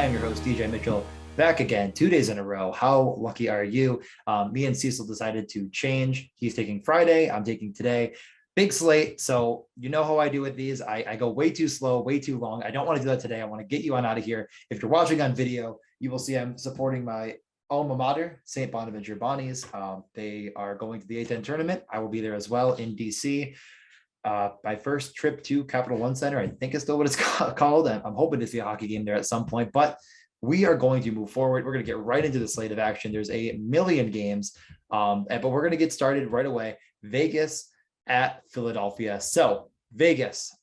I am your host, DJ Mitchell, back again 2 days in a row. How lucky are you? Me and Cecil decided to change. He's taking Friday. I'm taking today. Big slate. So you know how I do with these. I go way too slow, way too long. I don't want to do that today. I want to get you on out of here. If you're watching on video, you will see I'm supporting my alma mater, St. Bonaventure Bonnies. They are going to the A10 tournament. I will be there as well in DC. My first trip to Capital One Center, I think is still what it's called. I'm hoping to see a hockey game there at some point, but we are going to move forward. We're going to get right into the slate of action. There's a million games, but we're going to get started right away. Vegas at Philadelphia. So Vegas,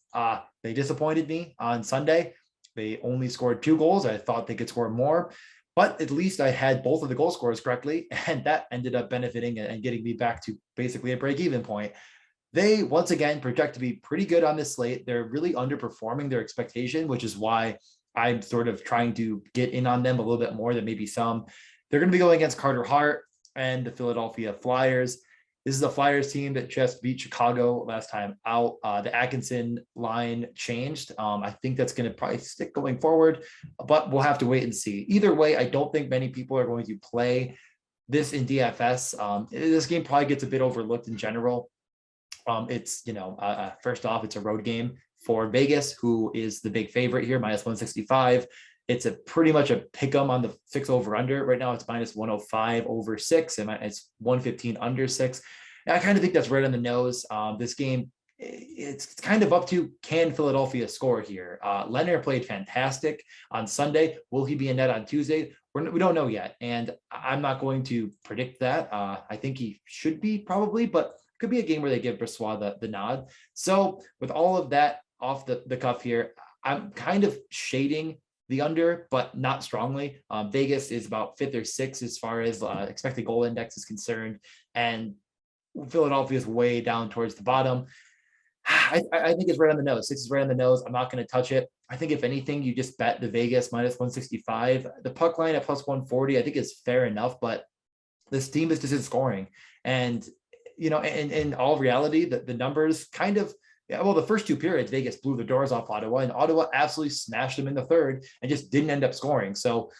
they disappointed me on Sunday. They only scored 2 goals. I thought they could score more, but at least I had both of the goal scorers correctly, and that ended up benefiting and getting me back to basically a break-even point. They, once again, project to be pretty good on this slate. They're really underperforming their expectation, which is why I'm sort of trying to get in on them a little bit more than maybe some. They're going to be going against Carter Hart and the Philadelphia Flyers. This is a Flyers team that just beat Chicago last time out. The Atkinson line changed. I think that's going to probably stick going forward, but we'll have to wait and see. Either way, I don't think many people are going to play this in DFS. This game probably gets a bit overlooked in general. It's, first off, it's a road game for Vegas, who is the big favorite here, minus 165. It's pretty much a pick 'em on the 6 over under. Right now, it's minus 105 over 6, and it's 115 under 6. And I kind of think that's right on the nose. This game, it's kind of up to, can Philadelphia score here? Leonard played fantastic on Sunday. Will he be in net on Tuesday? We don't know yet, and I'm not going to predict that. I think he should be probably, but could be a game where they give Brossoit the nod. So with all of that off the cuff here, I'm kind of shading the under, but not strongly. Vegas is about 5th or 6th as far as expected goal index is concerned, and Philadelphia is way down towards the bottom. I think it's right on the nose. 6 is right on the nose. I'm not going to touch it. I think if anything, you just bet the Vegas minus 165. The puck line at plus 140, I think is fair enough, but this team is just in scoring. And in all reality, the numbers kind of, the first 2 periods, Vegas blew the doors off Ottawa, and Ottawa absolutely smashed them in the third and just didn't end up scoring. So,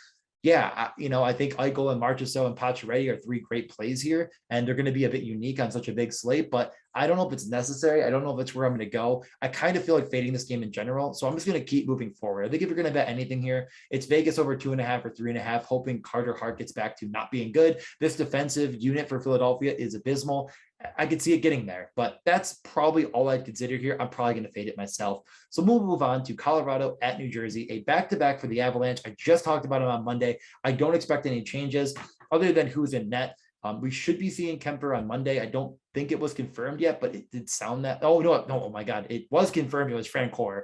yeah, I think Eichel and Marchessault and Pacioretty are 3 great plays here, and they're going to be a bit unique on such a big slate, but I don't know if it's necessary. I don't know if it's where I'm going to go. I kind of feel like fading this game in general, so I'm just going to keep moving forward. I think if you're going to bet anything here, it's Vegas over 2.5 or 3.5, hoping Carter Hart gets back to not being good. This defensive unit for Philadelphia is abysmal. I could see it getting there, but that's probably all I'd consider here. I'm probably going to fade it myself. So we'll move on to Colorado at New Jersey, a back-to-back for the Avalanche. I just talked about it on Monday. I don't expect any changes other than who's in net. We should be seeing Kemper on Monday. I don't think it was confirmed yet, but it did sound that. Oh, no. Oh my God. It was confirmed. It was Francoeur.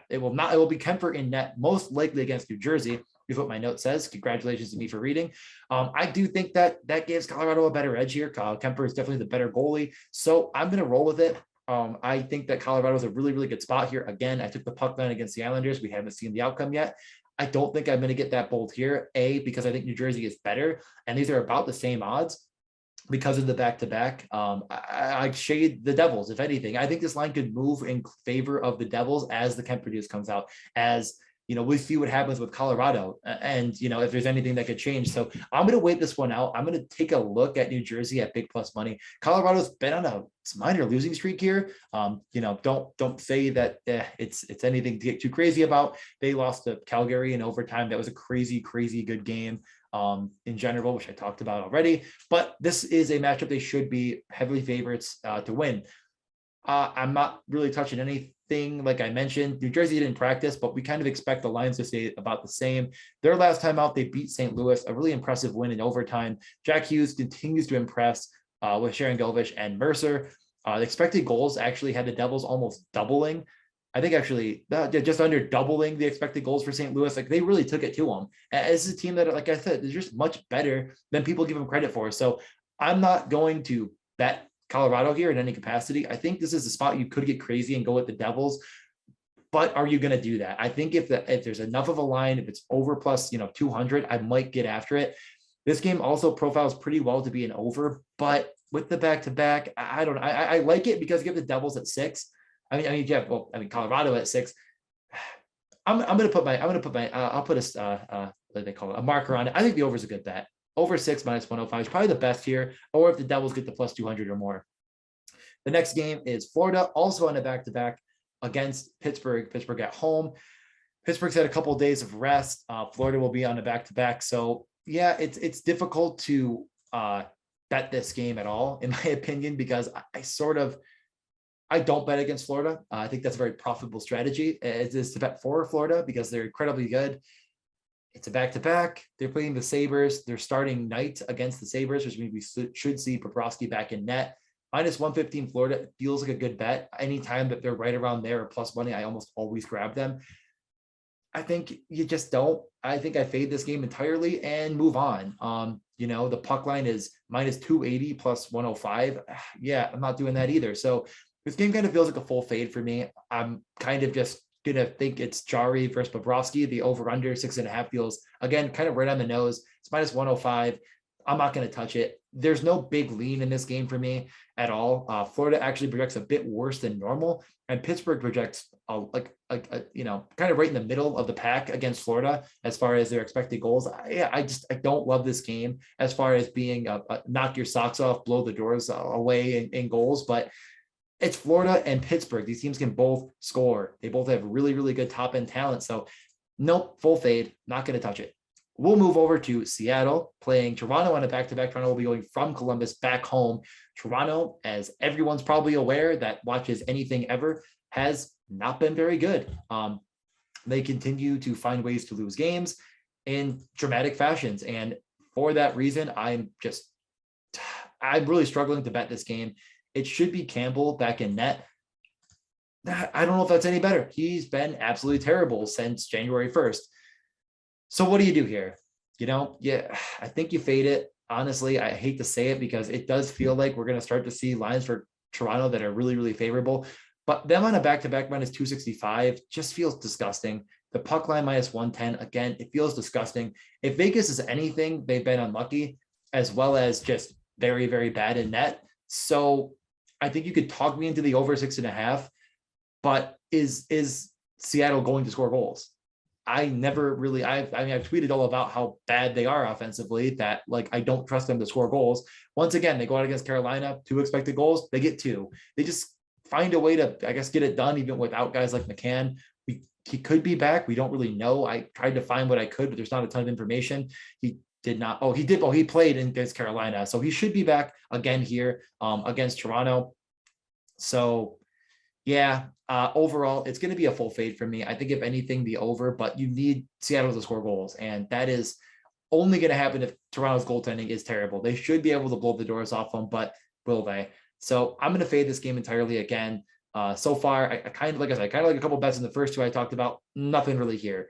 It will be Kemper in net, most likely against New Jersey, is what my note says. Congratulations to me for reading. I do think that gives Colorado a better edge here. Kemper is definitely the better goalie, so I'm going to roll with it. I think that Colorado is a really, really good spot here. Again, I took the puck line against the Islanders. We haven't seen the outcome yet. I don't think I'm going to get that bold here, because I think New Jersey is better, and these are about the same odds because of the back-to-back. I shade the Devils, if anything. I think this line could move in favor of the Devils as the Kemper news comes out, as we see what happens with Colorado, and, if there's anything that could change. So I'm going to wait this one out. I'm going to take a look at New Jersey at big plus money. Colorado's been on a minor losing streak here. Don't say that it's anything to get too crazy about. They lost to Calgary in overtime. That was a crazy, crazy good game in general, which I talked about already. But this is a matchup they should be heavily favorites to win. I'm not really touching anything. Like I mentioned, New Jersey didn't practice, but we kind of expect the lines to stay about the same. Their last time out, they beat St. Louis, a really impressive win in overtime. Jack Hughes continues to impress with Sharon Govich and Mercer. The expected goals actually had the Devils almost doubling. I think actually just under doubling the expected goals for St. Louis. Like, they really took it to them. And this is a team that, like I said, is just much better than people give them credit for. So I'm not going to bet Colorado here in any capacity. I think this is a spot you could get crazy and go with the Devils, but are you going to do that? I think if there's enough of a line, if it's over plus 200, I might get after it. This game also profiles pretty well to be an over, but with the back-to-back, I like it because you have the Devils at 6. Colorado at 6. I'll put what do they call it, a marker on it. I think the over is a good bet. Over 6 minus 105 is probably the best here, or if the Devils get the plus 200 or more. The next game is Florida, also on a back-to-back against Pittsburgh. Pittsburgh at home. Pittsburgh's had a couple of days of rest. Florida will be on a back-to-back. So yeah, it's difficult to bet this game at all, in my opinion, because I don't bet against Florida. I think that's a very profitable strategy. It is to bet for Florida because they're incredibly good. It's a back-to-back. They're playing the Sabres. They're starting night against the Sabres, which means we should see Bobrovsky back in net. Minus 115 Florida feels like a good bet. Anytime that they're right around there or plus money, I almost always grab them. I think you just don't. I think I fade this game entirely and move on. The puck line is minus 280 plus 105. Yeah, I'm not doing that either. So this game kind of feels like a full fade for me. I'm kind of just gonna think it's Jari versus Bobrovsky. The over/under 6.5 feels, again, kind of right on the nose. It's minus 105. I'm not going to touch it. There's no big lean in this game for me at all. Florida actually projects a bit worse than normal, and Pittsburgh projects kind of right in the middle of the pack against Florida as far as their expected goals. I don't love this game as far as being a knock your socks off, blow the doors away in goals, but it's Florida and Pittsburgh. These teams can both score. They both have really, really good top end talent. So nope, full fade, not going to touch it. We'll move over to Seattle playing Toronto on a back-to-back. Toronto will be going from Columbus back home. Toronto, as everyone's probably aware that watches anything ever, has not been very good. They continue to find ways to lose games in dramatic fashions. And for that reason, I'm really struggling to bet this game. It should be Campbell back in net. I don't know if that's any better. He's been absolutely terrible since January 1st. So what do you do here? I think you fade it. Honestly, I hate to say it because it does feel like we're going to start to see lines for Toronto that are really, really favorable. But them on a back-to-back minus 265 just feels disgusting. The puck line minus 110, again, it feels disgusting. If Vegas is anything, they've been unlucky, as well as just very, very bad in net. So I think you could talk me into the over 6.5, but is Seattle going to score goals? I've tweeted all about how bad they are offensively, that I don't trust them to score goals. Once again, they go out against Carolina, 2 expected goals, they get 2. They just find a way to, I guess, get it done even without guys like McCann. He could be back. We don't really know. I tried to find what I could, but there's not a ton of information. He did not. Oh, he did. Oh, he played against Carolina. So he should be back again here against Toronto. So yeah, overall, it's going to be a full fade for me. I think if anything, the over, but you need Seattle to score goals. And that is only going to happen if Toronto's goaltending is terrible. They should be able to blow the doors off them, but will they? So I'm going to fade this game entirely again. So far, I kind of like a couple bets in the first 2 I talked about. Nothing really here.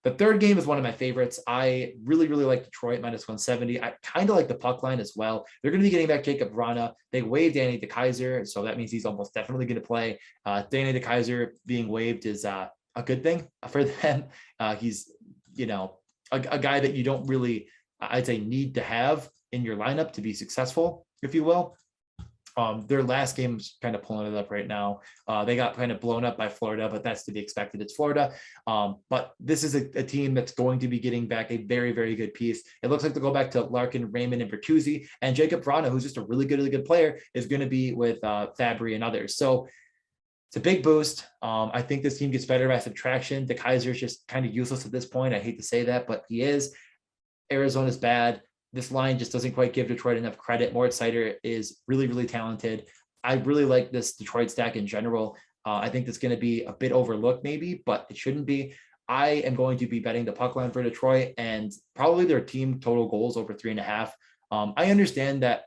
The third game is one of my favorites. I really, really like Detroit minus 170. I kind of like the puck line as well. They're going to be getting back Jacob Vrana. They waived Danny DeKeyser, so that means he's almost definitely going to play. Danny DeKeyser being waived is a good thing for them. He's, a guy that you don't really, I'd say, need to have in your lineup to be successful, if you will. Their last game's kind of pulling it up right now. They got kind of blown up by Florida, but that's to be expected. It's Florida. But this is a team that's going to be getting back a very, very good piece. It looks like they'll go back to Larkin, Raymond, and Bertuzzi, and Jacob Vrana, who's just a really good player, is going to be with Fabry and others. So it's a big boost. I think this team gets better by subtraction. DeKeyser is just kind of useless at this point. I hate to say that, but he is. Arizona's bad. This line just doesn't quite give Detroit enough credit. Moritz Seider is really, really talented. I really like this Detroit stack in general. I think that's going to be a bit overlooked maybe, but it shouldn't be. I am going to be betting the puck line for Detroit and probably their team total goals over 3.5. I understand that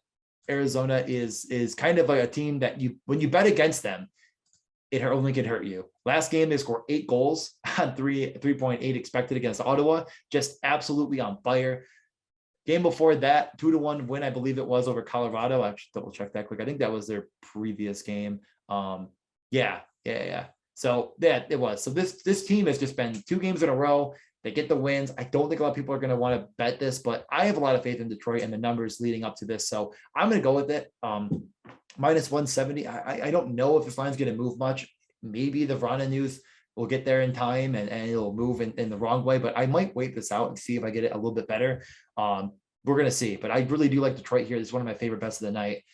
Arizona is kind of like a team that when you bet against them, it only can hurt you. Last game, they scored 8 goals on 3.8 expected against Ottawa. Just absolutely on fire. Game before that, 2-1 win, I believe it was, over Colorado. I should double check that quick. I think that was their previous game. Yeah. So yeah, it was. So this team has just been 2 games in a row. They get the wins. I don't think a lot of people are going to want to bet this, but I have a lot of faith in Detroit and the numbers leading up to this. So I'm going to go with it. Minus 170. I don't know if this line's going to move much. Maybe the Vrana news will get there in time and it'll move in the wrong way, but I might wait this out and see if I get it a little bit better. We're going to see, but I really do like Detroit here. This is one of my favorite bets of the night.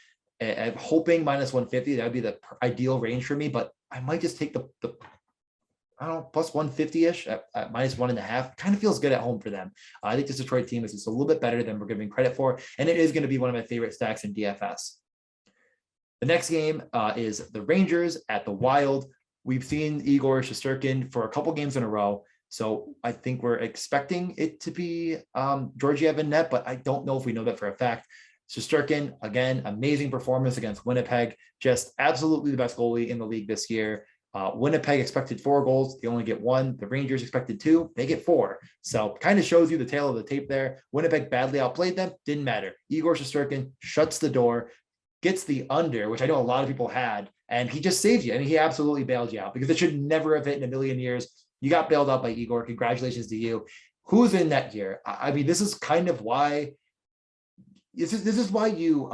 I'm hoping minus 150. That would be the ideal range for me, but I might just take the I don't know, plus 150-ish at minus 1.5. Kind of feels good at home for them. I think this Detroit team is just a little bit better than we're giving credit for, and it is going to be one of my favorite stacks in DFS. The next game is the Rangers at the Wild. We've seen Igor Shesterkin for a couple games in a row, so I think we're expecting it to be Georgiev in net, but I don't know if we know that for a fact. Shesterkin, again, amazing performance against Winnipeg, just absolutely the best goalie in the league this year. Winnipeg expected 4 goals. They only get 1. The Rangers expected 2. They get 4. So kind of shows you the tail of the tape there. Winnipeg badly outplayed them. Didn't matter. Igor Shesterkin shuts the door, gets the under, which I know a lot of people had, and he just saved you. I mean, he absolutely bailed you out because it should never have hit in a million years. You got bailed out by Igor. Congratulations to you. Who's in net here? I mean, this is kind of why. This is why you,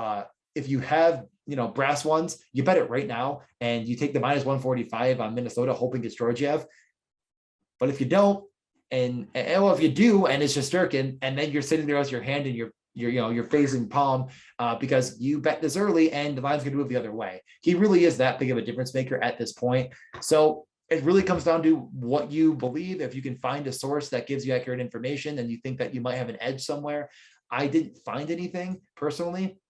if you have, brass ones, you bet it right now and you take the minus 145 on Minnesota, hoping it's Georgiev. But if you don't, and if you do, and it's just Shesterkin, and then you're sitting there with your hand in your facing palm because you bet this early and the line's going to move the other way. He really is that big of a difference maker at this point. So it really comes down to what you believe. If you can find a source that gives you accurate information and you think that you might have an edge somewhere. I didn't find anything personally.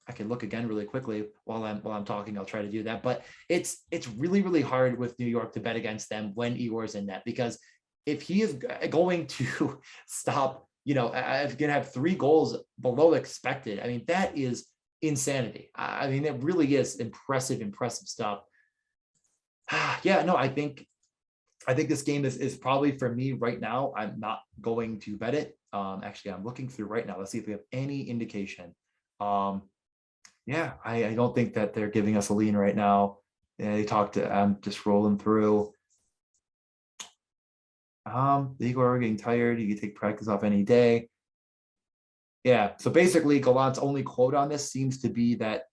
I can look again really quickly while I'm talking. I'll try to do that. But it's really, really hard with New York to bet against them when Igor's in net, because if he is going to stop, if you're going to have 3 goals below expected, I mean, that is insanity. I mean, it really is impressive stuff. Yeah, no, I think this game is probably for me right now. I'm not going to bet it. Actually, I'm looking through right now. Let's see if we have any indication. Yeah, I don't think that they're giving us a lean right now. They talked to, I'm just rolling through. The Eagles are getting tired. You can take practice off any day. Yeah, so basically Gallant's only quote on this seems to be that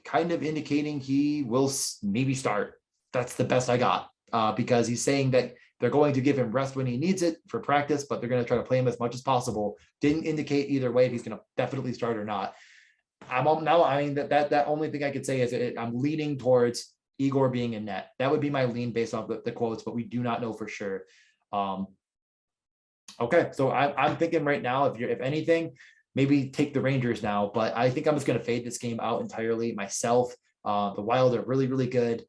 kind of indicating he will maybe start. That's the best I got, because he's saying that they're going to give him rest when he needs it for practice, but they're going to try to play him as much as possible. Didn't indicate either way if he's going to definitely start or not. I mean, that only thing I could say is I'm leaning towards Igor being in net. That would be my lean based off the quotes, but we do not know for sure. Okay, so I'm thinking right now, if anything, maybe take the Rangers now, but I think I'm just going to fade this game out entirely myself. The Wild are really, really good.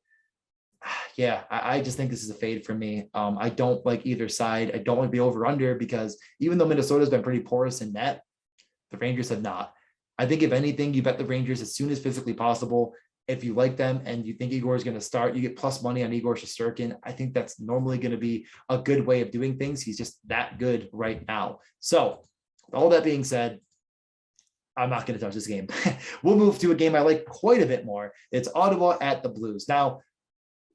Yeah, I just think this is a fade for me. I don't like either side. I don't want to be over under because even though Minnesota's been pretty porous in net, the Rangers have not. I think if anything, you bet the Rangers as soon as physically possible. If you like them and you think Igor is going to start, you get plus money on Igor Shesterkin. I think that's normally going to be a good way of doing things. He's just that good right now. So all that being said, I'm not going to touch this game. We'll move to a game I like quite a bit more. It's Ottawa at the Blues. Now,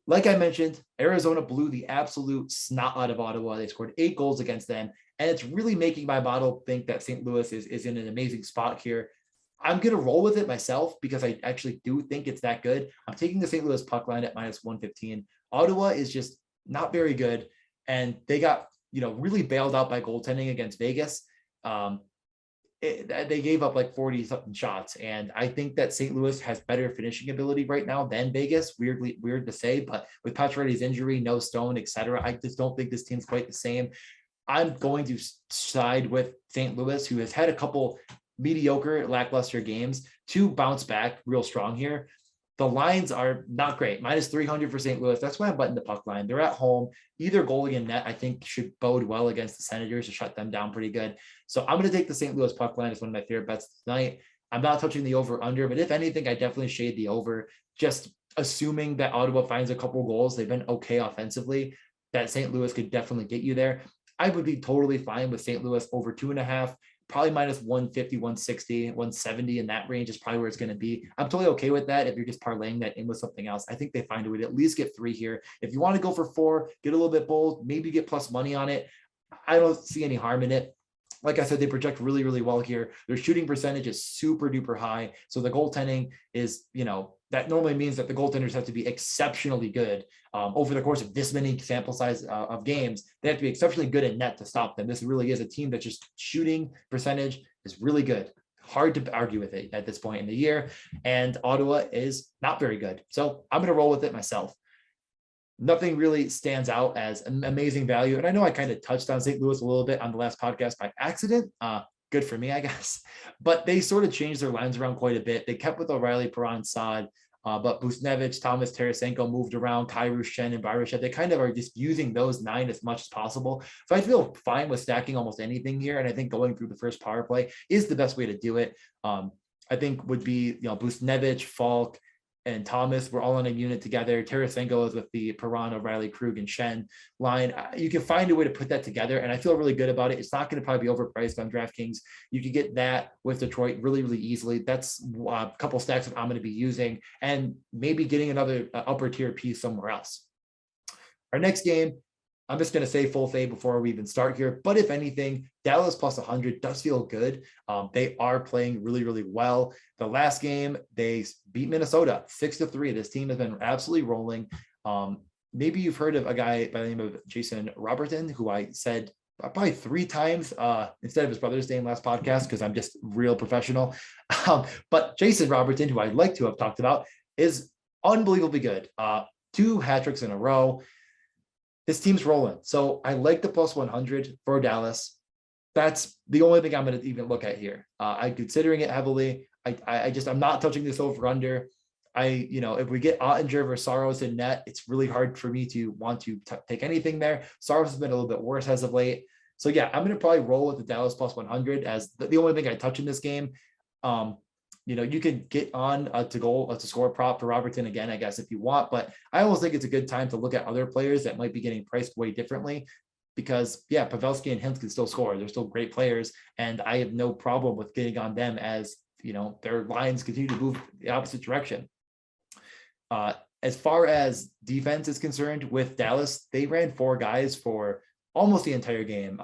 like I mentioned, Arizona blew the absolute snot out of Ottawa. They scored 8 goals against them, and it's really making my model think that St. Louis is in an amazing spot here. I'm going to roll with it myself because I actually do think it's that good. I'm taking the St. Louis puck line at minus 115. Ottawa is just not very good, and they got really bailed out by goaltending against Vegas. They gave up like 40 something shots, and I think that St. Louis has better finishing ability right now than Vegas. Weird to say, but with Pacioretty's injury, no Stone, etc., I just don't think this team's quite the same. I'm going to side with St. Louis, who has had a couple mediocre, lackluster games to bounce back real strong here. The lines are not great. Minus 300 for St. Louis. That's why I'm betting the puck line. They're at home. Either goalie in net, I think, should bode well against the Senators to shut them down pretty good. So I'm going to take the St. Louis puck line as one of my favorite bets tonight. I'm not touching the over-under, but if anything, I definitely shade the over. Just assuming that Ottawa finds a couple goals. They've been okay offensively. That St. Louis could definitely get you there. I would be totally fine with St. Louis over 2.5. Probably minus 150, 160, 170 in that range is probably where it's going to be. I'm totally okay with that if you're just parlaying that in with something else. I think they find a way to at least get 3 here. If you want to go for 4, get a little bit bold, maybe get plus money on it. I don't see any harm in it. Like I said, they project really, really well here. Their shooting percentage is super duper high. So the goaltending is, that normally means that the goaltenders have to be exceptionally good over the course of this many sample size of games. They have to be exceptionally good at net to stop them. This really is a team that just shooting percentage is really good. Hard to argue with it at this point in the year. And Ottawa is not very good. So I'm going to roll with it myself. Nothing really stands out as an amazing value. And I know I kind of touched on St. Louis a little bit on the last podcast by accident. Good for me, I guess. But they sort of changed their lines around quite a bit. They kept with O'Reilly, Perron, Saad, but Busnevich, Thomas, Tarasenko moved around, Kyrou, Shen, and Byrushev. They kind of are just using those 9 as much as possible. So I feel fine with stacking almost anything here. And I think going through the first power play is the best way to do it. I think would be, Busnevich, Falk, and Thomas were all on a unit together. Tarasenko is with the Perron, O'Reilly, Krug, and Shen line. You can find a way to put that together, and I feel really good about it. It's not going to probably be overpriced on DraftKings. You can get that with Detroit really, really easily. That's a couple stacks that I'm going to be using, and maybe getting another upper tier piece somewhere else. Our next game, I'm just going to say full fade before we even start here. But if anything, Dallas plus 100 does feel good. They are playing really, really well. The last game, they beat Minnesota 6-3. This team has been absolutely rolling. Maybe you've heard of a guy by the name of Jason Robertson, who I said probably 3 times instead of his brother's name last podcast, because I'm just real professional. But Jason Robertson, who I'd like to have talked about, is unbelievably good. 2 hat tricks in a row. This team's rolling. So I like the plus 100 for Dallas. That's the only thing I'm going to even look at here. I'm considering it heavily. I'm not touching this over under. If we get Ottinger versus Saros in net, it's really hard for me to want to take anything there. Saros has been a little bit worse as of late. So yeah, I'm going to probably roll with the Dallas plus 100 as the only thing I touch in this game. You could get on to score a prop for Robertson again, I guess, if you want, but I almost think it's a good time to look at other players that might be getting priced way differently because Pavelski and Hintz can still score. They're still great players. And I have no problem with getting on them as, their lines continue to move the opposite direction. As far as defense is concerned with Dallas, they ran 4 guys for almost the entire game.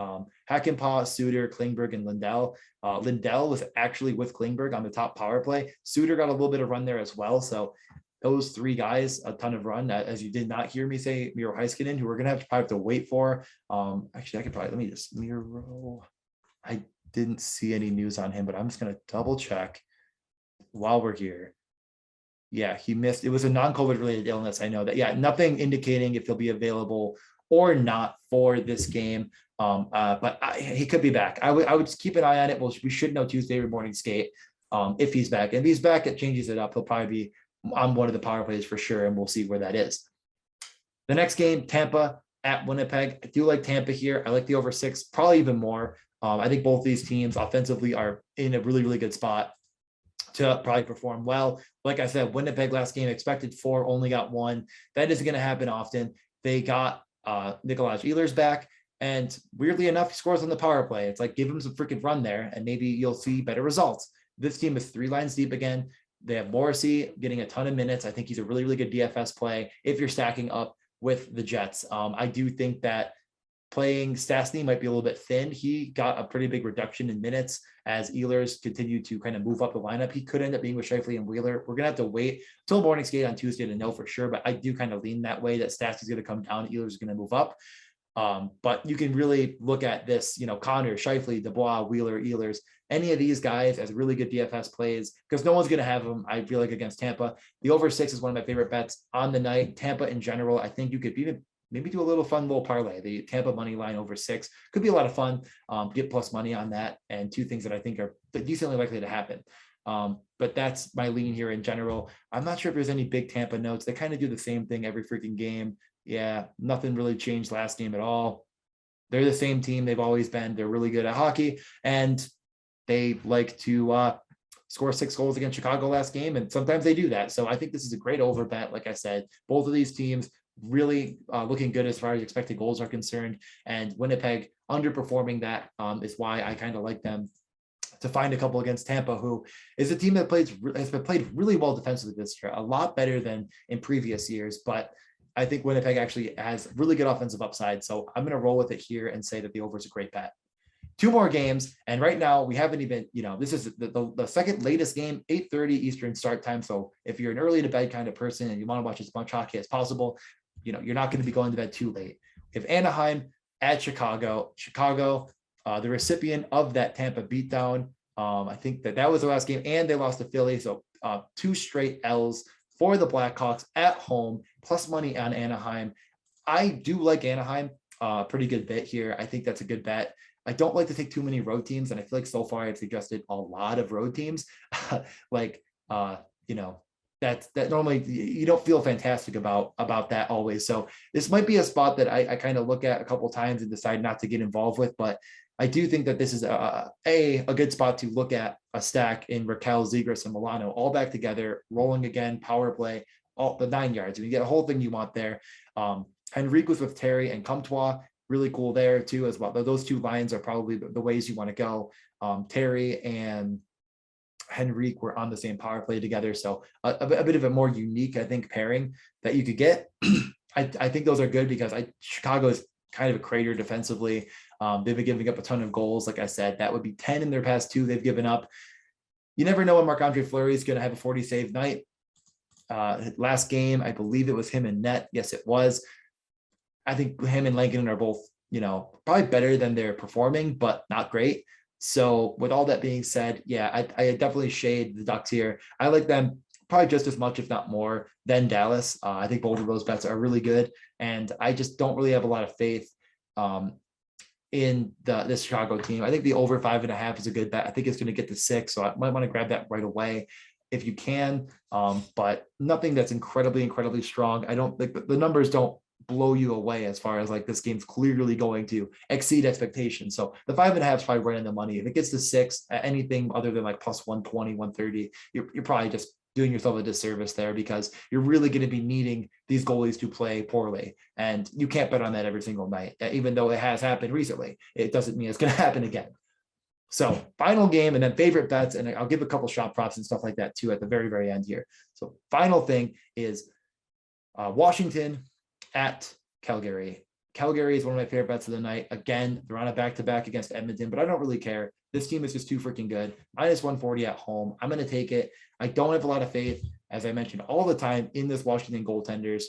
Hakanpää, Suter, Klingberg, and Lindell. Lindell was actually with Klingberg on the top power play. Suter got a little bit of run there as well. So those 3 guys, a ton of run, as you did not hear me say Miro Heiskanen, who we're going to have to wait for. Actually, I could probably, let me just Miro. I didn't see any news on him, but I'm just going to double check while we're here. Yeah, he missed. It was a non-COVID related illness. I know that. Yeah, nothing indicating if he'll be available or not for this game. But he could be back. I would just keep an eye on it. We should know Tuesday morning skate if he's back. If he's back, it changes it up. He'll probably be on one of the power plays for sure, and we'll see where that is. The next game, Tampa at Winnipeg. I do like Tampa here. I like the over 6, probably even more. I think both these teams offensively are in a really, really good spot to probably perform well. Like I said, Winnipeg last game expected 4, only got 1. That isn't going to happen often. They got Nikolaj Ehlers back, and weirdly enough, he scores on the power play. It's like, give him some freaking run there, and maybe you'll see better results. This team is 3 lines deep again. They have Morrissey getting a ton of minutes. I think he's a really, really good DFS play if you're stacking up with the Jets. I do think that playing Stastny might be a little bit thin. He got a pretty big reduction in minutes as Ehlers continued to kind of move up the lineup. He could end up being with Scheifele and Wheeler. We're going to have to wait till morning skate on Tuesday to know for sure, but I do kind of lean that way that Stastny's going to come down. Ehlers is going to move up. But you can really look at this, Connor, Scheifele, Dubois, Wheeler, Ehlers, any of these guys as really good DFS plays because no one's going to have them, I feel like, against Tampa. The over 6 is one of my favorite bets on the night. Tampa in general, I think you could even maybe do a little fun little parlay. The Tampa money line over 6 could be a lot of fun. Get plus money on that. And 2 things that I think are decently likely to happen. But that's my lean here in general. I'm not sure if there's any big Tampa notes. They kind of do the same thing every freaking game. Yeah, nothing really changed last game at all. They're the same team they've always been. They're really good at hockey, and they like to score 6 goals against Chicago last game, and sometimes they do that. So I think this is a great over bet. Like I said, both of these teams really looking good as far as expected goals are concerned, and Winnipeg underperforming that is why I kind of like them to find a couple against Tampa, who is a team that has been played really well defensively this year, a lot better than in previous years, but I think Winnipeg actually has really good offensive upside. So I'm going to roll with it here and say that the over is a great bet. 2 more games. And right now we haven't even, this is the second latest game, 8:30 Eastern start time. So if you're an early to bed kind of person and you want to watch as much hockey as possible, you're not going to be going to bed too late. If Anaheim at Chicago, the recipient of that Tampa beatdown, I think that was the last game, and they lost to Philly. So 2 straight L's for the Blackhawks at home, plus money on Anaheim. I do like Anaheim pretty good bet here. I think that's a good bet. I don't like to take too many road teams, and I feel like so far I've suggested a lot of road teams. That normally you don't feel fantastic about that always. So this might be a spot that I kind of look at a couple of times and decide not to get involved with, but I do think that this is a good spot to look at a stack in Raquel, Zegras, and Milano all back together, rolling again, power play, all the 9 yards. You get a whole thing you want there. Henrique was with Terry and Comtois, really cool there too as well. Those 2 lines are probably the ways you want to go. Terry and Henrique were on the same power play together. So a bit of a more unique, I think, pairing that you could get. I think those are good because Chicago is kind of a crater defensively. They've been giving up a ton of goals. Like I said, that would be 10 in their past 2 they've given up. You never know when Marc-Andre Fleury is going to have a 40 save night. Last game, I believe it was him and net. Yes, it was. I think him and Lankinen are both, probably better than they're performing, but not great. So with all that being said, yeah, I definitely shade the Ducks here. I like them probably just as much, if not more, than Dallas. I think both of those bets are really good, and I just don't really have a lot of faith in this Chicago team. I think the over 5.5 is a good bet. I think it's going to get to 6, so I might want to grab that right away if you can. But nothing that's incredibly strong. I don't think the numbers don't blow you away as far as like this game's clearly going to exceed expectations. So the 5.5 is probably right in the money. If it gets to 6, anything other than like plus 120, 130, you're probably just doing yourself a disservice there, because you're really going to be needing these goalies to play poorly. And you can't bet on that every single night, even though it has happened recently. It doesn't mean it's going to happen again. So final game, and then favorite bets, and I'll give a couple shot props and stuff like that too at the very, very end here. So final thing is Washington at Calgary. Calgary is one of my favorite bets of the night. Again, they're on a back-to-back against Edmonton, but I don't really care. This team is just too freaking good. Minus 140 at home. I'm going to take it. I don't have a lot of faith, as I mentioned all the time, in this Washington goaltenders.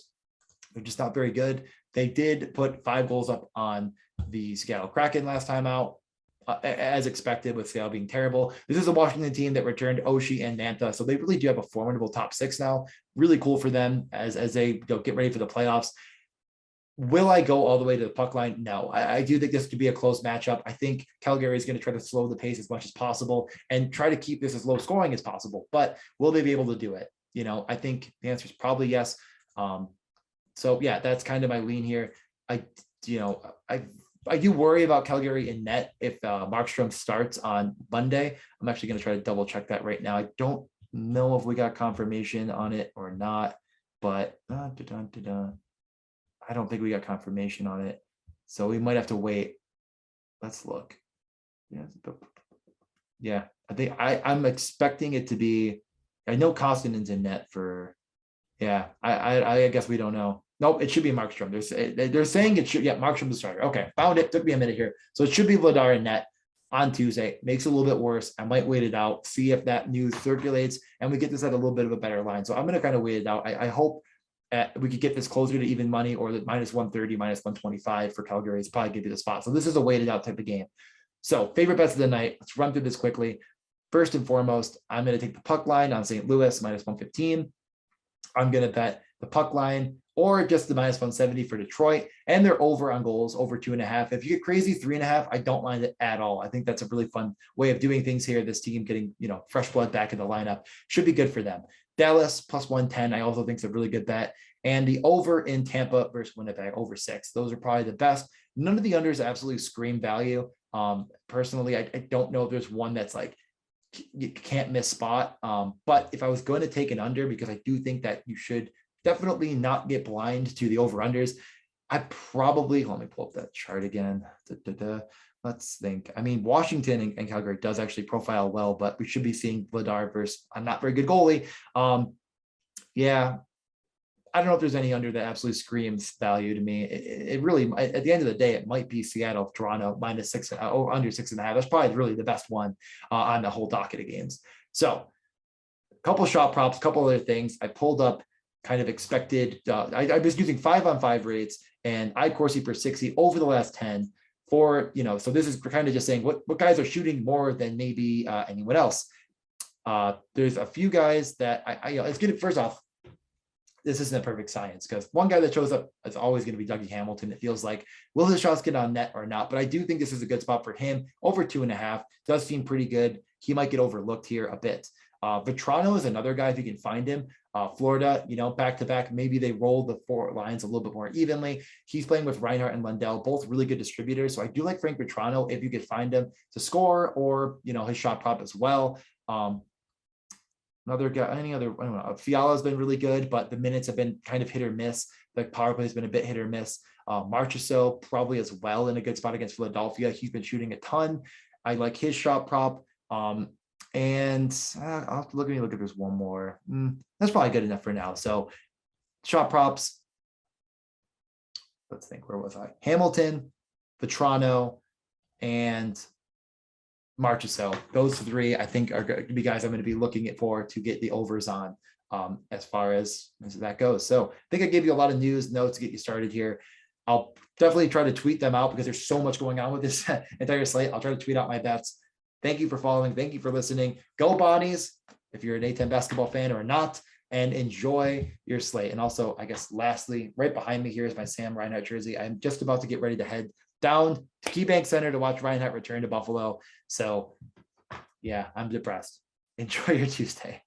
They're just not very good. They did put 5 goals up on the Seattle Kraken last time out, as expected, with Seattle being terrible. This is a Washington team that returned Oshie and Mantha, so they really do have a formidable top 6 now. Really cool for them as they get ready for the playoffs. Will I go all the way to the puck line? No, I do think this could be a close matchup. I think Calgary is going to try to slow the pace as much as possible and try to keep this as low scoring as possible. But will they be able to do it? I think the answer is probably yes. So yeah, that's kind of my lean here. I do worry about Calgary in net if Markstrom starts on Monday. I'm actually going to try to double check that right now. I don't know if we got confirmation on it or not, but I don't think we got confirmation on it, so we might have to wait. Let's look. Yeah, I think I'm expecting it to be. I know Kostinen's in net for. Yeah, I guess we don't know. Nope, it should be Markstrom. They're saying it should. Yeah, Markstrom the starter. Okay, found it. Took me a minute here. So it should be Vladar in net on Tuesday. Makes it a little bit worse. I might wait it out, see if that news circulates, and we get this at a little bit of a better line. So I'm going to kind of wait it out. I hope we could get this closer to even money, or the minus 130, minus 125 for Calgary is probably going to be the spot. So this is a weighted out type of game. So favorite bets of the night. Let's run through this quickly. First and foremost, I'm going to take the puck line on St. Louis, minus 115. I'm going to bet the puck line or just the minus 170 for Detroit, and they're over on goals, over 2.5. If you get crazy 3.5, I don't mind it at all. I think that's a really fun way of doing things here. This team getting, fresh blood back in the lineup should be good for them. Dallas plus 110, I also think is a really good bet. And the over in Tampa versus Winnipeg, over 6. Those are probably the best. None of the unders absolutely scream value. Personally, I don't know if there's one that's like, you can't miss spot. But if I was going to take an under, because I do think that you should definitely not get blind to the over-unders, I probably, let me pull up that chart again. Let's think. I mean, Washington and Calgary does actually profile well, but we should be seeing Vladar versus a not very good goalie. Yeah, I don't know if there's any under that absolutely screams value to me. It really, at the end of the day, it might be Seattle, Toronto -6 or under 6.5. That's probably really the best one on the whole docket of games. So a couple shot props, a couple other things. I pulled up kind of expected. I was using 5-on-5 rates and Corsi per 60 over the last 10 for, so this is kind of just saying what guys are shooting more than maybe anyone else. There's a few guys that it's good. First off, this isn't a perfect science because one guy that shows up is always going to be Dougie Hamilton. It feels like, will his shots get on net or not? But I do think this is a good spot for him. Over 2.5 does seem pretty good. He might get overlooked here a bit. Vetrano is another guy if you can find him. Florida, back to back. Maybe they roll the four lines a little bit more evenly. He's playing with Reinhart and Lundell, both really good distributors. So I do like Frank Vetrano if you could find him to score or, his shot prop as well. Another guy, I don't know. Fiala's been really good, but the minutes have been kind of hit or miss. The power play has been a bit hit or miss. Marchessault probably as well in a good spot against Philadelphia. He's been shooting a ton. I like his shot prop. And I'll have to look if there's one more. That's probably good enough for now. So shot props. Let's think, where was I? Hamilton, Vetrano, and Marchessault. Those three, I think, are going to be guys I'm going to be looking for to get the overs on as far as that goes. So I think I gave you a lot of news notes to get you started here. I'll definitely try to tweet them out because there's so much going on with this entire slate. I'll try to tweet out my bets. Thank you for following. Thank you for listening. Go Bonnies, if you're an A10 basketball fan or not, and enjoy your slate. And also, I guess, lastly, right behind me here is my Sam Reinhart jersey. I'm just about to get ready to head down to KeyBank Center to watch Reinhart return to Buffalo. So, yeah, I'm depressed. Enjoy your Tuesday.